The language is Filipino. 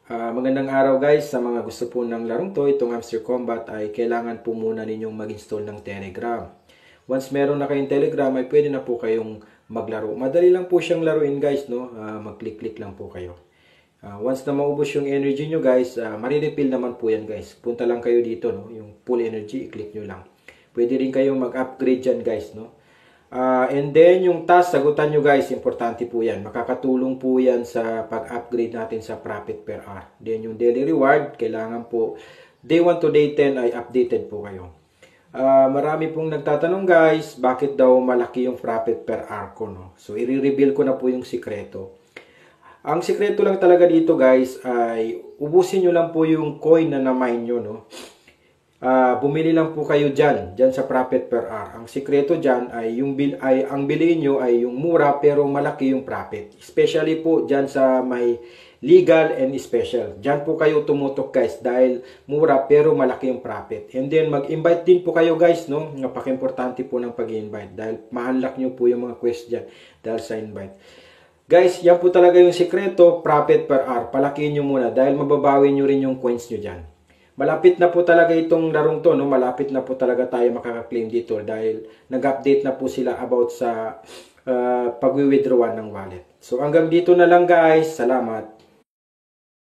Magandang araw guys, sa mga gusto po ng larong to, itong Hamster Combat ay kailangan po muna ninyong mag-install ng Telegram. Once meron na kayong Telegram ay pwede na po kayong maglaro. Madali lang po siyang laruin guys, no? Mag-click-click lang po kayo. Once na maubos yung energy nyo guys, marirefill naman po yan guys. Punta lang kayo dito, no? Yung full energy, i-click nyo lang. Pwede rin kayong mag-upgrade dyan guys, no? And then, yung task, sagutan nyo guys, importante po yan. Makakatulong po yan sa pag-upgrade natin sa profit per hour. Then, yung daily reward, kailangan po, day 1 to day 10 ay updated po kayo. Marami pong nagtatanong guys, bakit daw malaki yung profit per hour ko, no? So, i-reveal ko na po yung sikreto. Ang sikreto lang talaga dito guys, ay ubusin nyo lang po yung coin na na-mine nyo, no? Bumili lang po kayo dyan sa profit per hour. Ang sikreto dyan ay, ang bilihin nyo ay yung mura pero malaki yung profit. Especially po dyan sa may legal and special. Dyan po kayo tumutok guys dahil mura pero malaki yung profit. And then mag-invite din po kayo guys, no? Napaka-importante po ng pag-invite dahil ma-unlock nyo po yung mga quest dyan dahil sa invite. Guys, yan po talaga yung sikreto, profit per hour. Palakihin nyo muna dahil mababawi nyo rin yung coins nyo dyan. Malapit na po talaga itong larong to, no? Malapit na po talaga tayo makaka-claim dito dahil nag-update na po sila about sa pag-withdraw ng wallet. So hanggang dito na lang guys. Salamat.